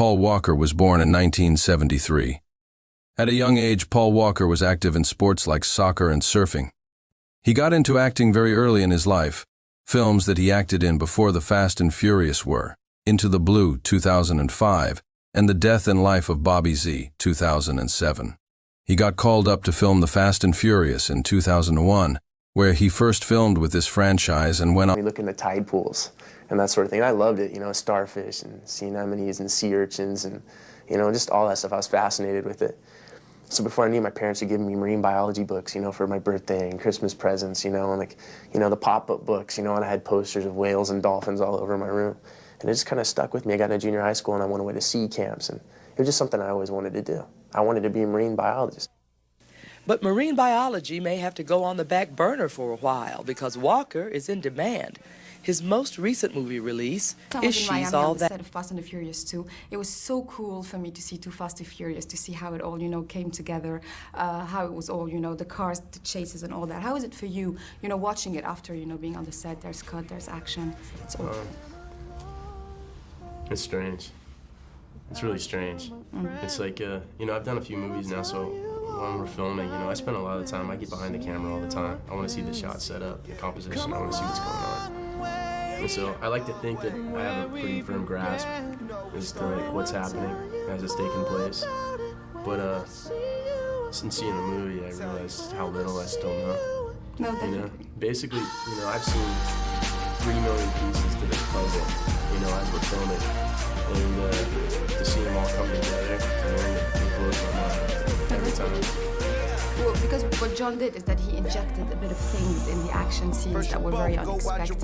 Paul Walker was born in 1973. At a young age, Paul Walker was active in sports like soccer and surfing. He got into acting very early in his life. Films that he acted in before The Fast and Furious were Into the Blue, 2005, and The Death and Life of Bobby Z, 2007. He got called up to film The Fast and Furious in 2001, where he first filmed with this franchise and went on. We look in the tide pools and that sort of thing. I loved it, starfish and sea anemones and sea urchins and, just all that stuff. I was fascinated with it. So before I knew, my parents would give me marine biology books, for my birthday and Christmas presents, and the pop-up books, and I had posters of whales and dolphins all over my room. And it just kind of stuck with me. I got into junior high school and I went away to sea camps, and it was just something I always wanted to do. I wanted to be a marine biologist. But marine biology may have to go on the back burner for a while because Walker is in demand. His most recent movie release is She's All That. Set of Fast and the Furious 2. It was so cool for me to see Too Fast and Furious, to see how it all, came together, how it was all, the cars, the chases and all that. How is it for you, watching it after, being on the set? There's cut, there's action. It's strange. It's really strange. It's like, I've done a few movies now, so when we're filming, I spend a lot of the time, I get behind the camera all the time. I want to see the shot set up, the composition, I want to see what's going on. And so I like to think that I have a pretty firm grasp as to what's happening as it's taking place. But since seeing the movie, I realized how little I still know. No, Basically, I've seen 3 million pieces to this puzzle, as we're filming. And to see them all come together, it blows my mind every time. Well, because what John did is that he injected a bit of things in the action scenes that were very unexpected.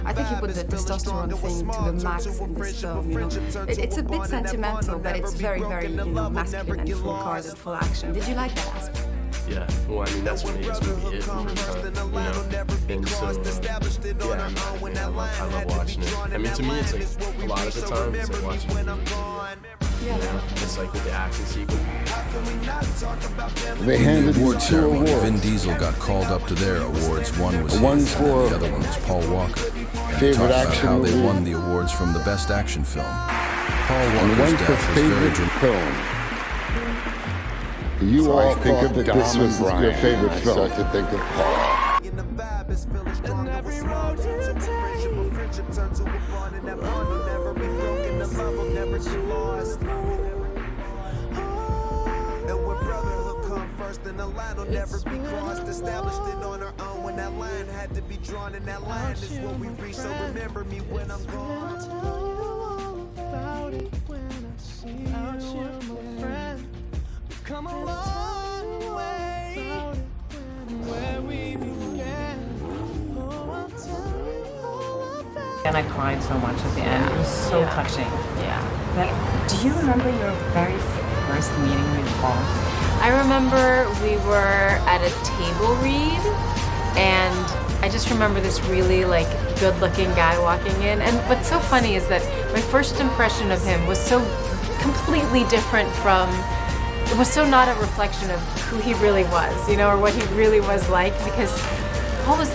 I think he put the testosterone thing to the max in this film, It's a bit sentimental, but it's very, very, masculine and full cars and full action. Did you like that aspect? Yeah, well, that's what made this movie hit the first time, And so, I love watching it. To me, it's like, a lot of the time, it's like watching a movie. It's like with the action sequence. They handed the award ceremony, Vin Diesel got called up to their awards. One was his, and the other one was Paul Walker. Favorite action how movie. they won the awards from the best action film. Paul And Walker's one for death was very favorite dramatic. film. You So all thought that this was your favorite I film. start to think of Paul. And the line will never be crossed. Established it on our own when that line had to be drawn, and that line is what we reach. So remember me when I'm gone. Come a long way from where we began. And I cried so much at the end. It was so touching. Yeah. Do you remember your very first meeting with Paul? I remember we were at a table read, and I just remember this really good-looking guy walking in. And what's so funny is that my first impression of him was so completely different from. It was so not a reflection of who he really was, or what he really was like, because Paul was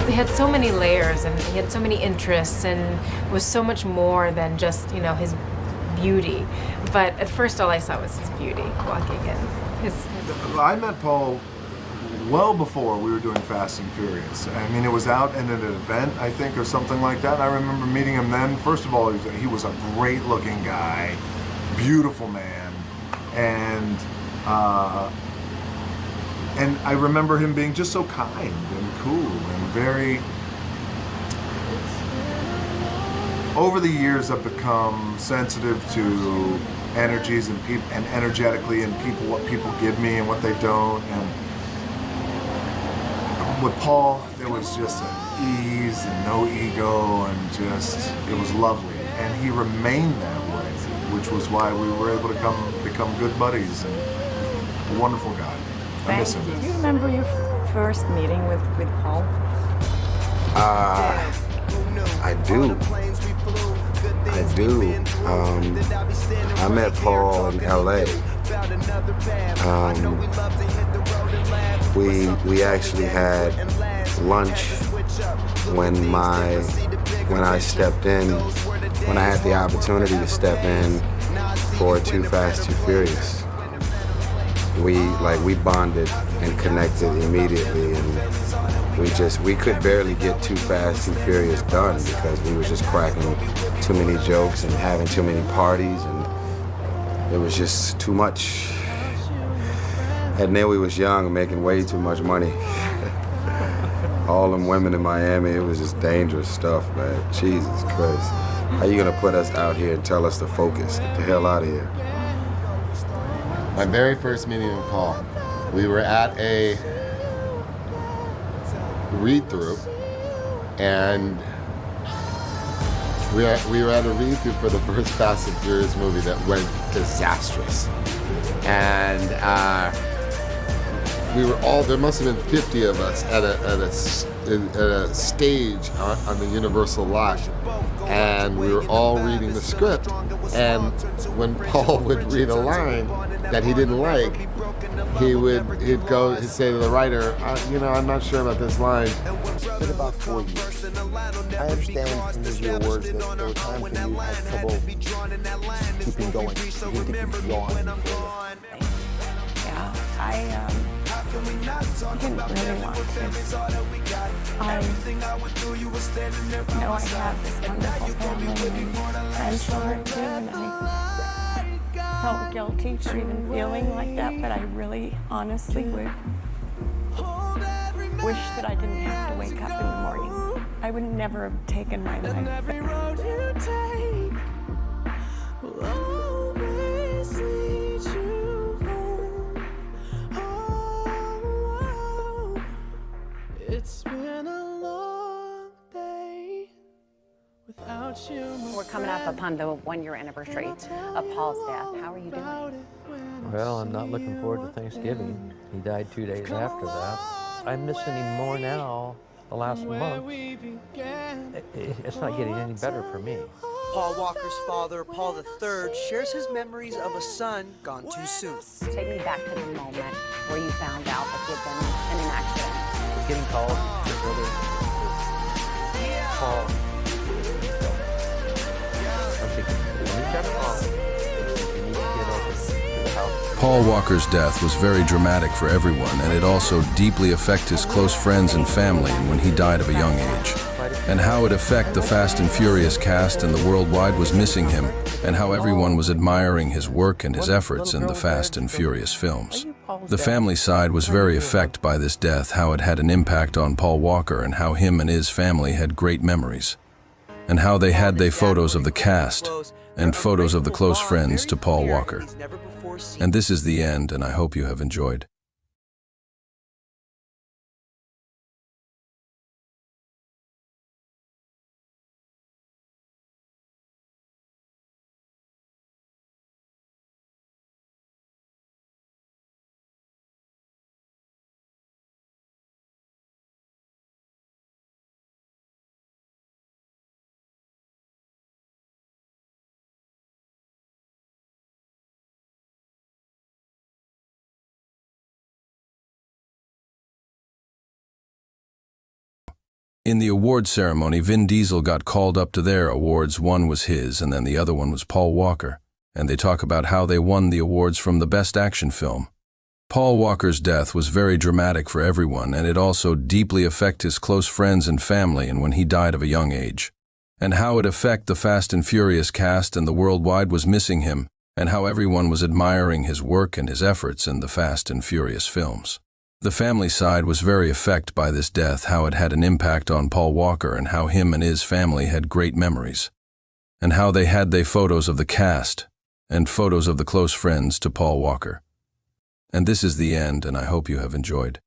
he had so many layers and he had so many interests and was so much more than just, his beauty. But at first all I saw was his beauty walking in. I met Paul well before we were doing Fast and Furious. It was out in an event, I think, or something like that. I remember meeting him then. First of all, he was a great looking guy. Beautiful man, and I remember him being just so kind and cool and very. Over the years, I've become sensitive to energies and people, and energetically, and people, what people give me and what they don't. And with Paul, there was just an ease and no ego, and just it was lovely, and he remained that way. Which was why we were able to become good buddies, and a wonderful guy. I miss him. Do you remember your first meeting with Paul? I do. I met Paul in LA. We actually had lunch when I stepped in, when I had the opportunity to step in for Too Fast, Too Furious. We bonded and connected immediately, and we could barely get Too Fast, Too Furious done because we was just cracking too many jokes and having too many parties, and it was just too much. And then we was young and making way too much money. All them women in Miami, it was just dangerous stuff, man. Jesus Christ. How you gonna put us out here and tell us to focus? Get the hell out of here. My very first meeting with Paul, we were at a read-through, and we were at a read-through for the first Fast and Furious movie that went disastrous. And we were all, there must have been 50 of us at a stage on the Universal lot, and we were all reading the script. And when Paul would read a line that he didn't like, he'd say to the writer, I'm not sure about this line. It's been about 4 years. I understand from these your words that there were times when you had trouble keeping going. You didn't think you could go on. Yeah, I didn't really want to. I know I have this wonderful family and friends for it too, and I felt guilty for even feeling like that, but I really honestly would wish that I didn't have to wake up in the morning. I would never have taken my life. It's been a long day without you. We're coming up upon the 1-year anniversary of Paul's death. How are you doing? Well, I'm not looking forward to Thanksgiving. He died 2 days after that. I'm missing him more now, the last month. It's not getting any better for me. Paul Walker's father, Paul III, shares his memories of a son gone too soon. Take me back to the moment where you found out that he had been in an accident. Getting called to his brother, Paul. I'm thinking, when you got a call, you need to get over to the house. Paul Walker's death was very dramatic for everyone, and it also deeply affected his close friends and family when he died of a young age. And how it affected the Fast and Furious cast and the worldwide was missing him, and how everyone was admiring his work and his efforts in the Fast and Furious films. The family side was very affected by this death, how it had an impact on Paul Walker and how him and his family had great memories. And how they had photos of the cast and photos of the close friends to Paul Walker. And this is the end, and I hope you have enjoyed. In the award ceremony, Vin Diesel got called up to their awards. One was his, and then the other one was Paul Walker. And they talk about how they won the awards from the Best Action Film. Paul Walker's death was very dramatic for everyone, and it also deeply affected his close friends and family and when he died of a young age. And how it affected the Fast and Furious cast and the worldwide was missing him, and how everyone was admiring his work and his efforts in the Fast and Furious films. The family side was very affected by this death, how it had an impact on Paul Walker and how him and his family had great memories. And how they had photos of the cast and photos of the close friends to Paul Walker. And this is the end, and I hope you have enjoyed.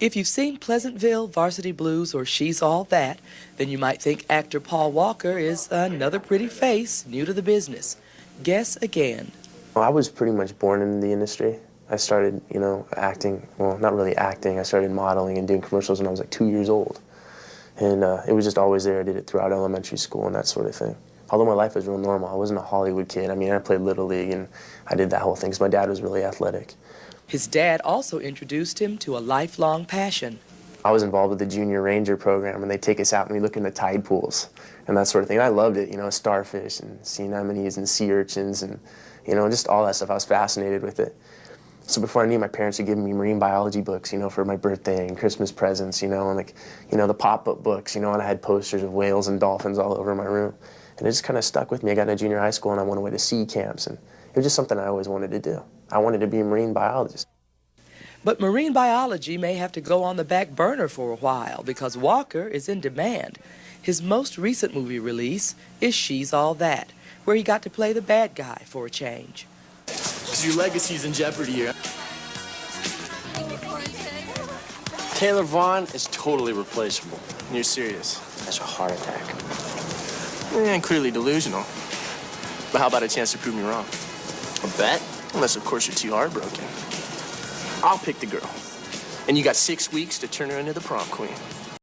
If you've seen Pleasantville, Varsity Blues, or She's All That, then you might think actor Paul Walker is another pretty face new to the business. Guess again. Well, I was pretty much born into the industry. I started, acting, well, not really acting. I started modeling and doing commercials when I was like 2 years old. And it was just always there. I did it throughout elementary school and that sort of thing. Although my life was real normal. I wasn't a Hollywood kid. I mean, I played Little League and I did that whole thing because my dad was really athletic. His dad also introduced him to a lifelong passion. I was involved with the Junior Ranger program, and they take us out and we look in the tide pools and that sort of thing. And I loved it, starfish and sea anemones and sea urchins and, just all that stuff. I was fascinated with it. So before I knew, my parents had given me marine biology books, for my birthday and Christmas presents, and the pop-up books, and I had posters of whales and dolphins all over my room. And it just kind of stuck with me. I got into junior high school and I went away to sea camps, and it was just something I always wanted to do. I wanted to be a marine biologist. But marine biology may have to go on the back burner for a while because Walker is in demand. His most recent movie release is She's All That, where he got to play the bad guy for a change. Your legacy's in jeopardy here. Taylor Vaughn is totally replaceable. You're serious. That's a heart attack. And clearly delusional. But how about a chance to prove me wrong? A bet? Unless, of course, you're too heartbroken. I'll pick the girl. And you got 6 weeks to turn her into the prom queen.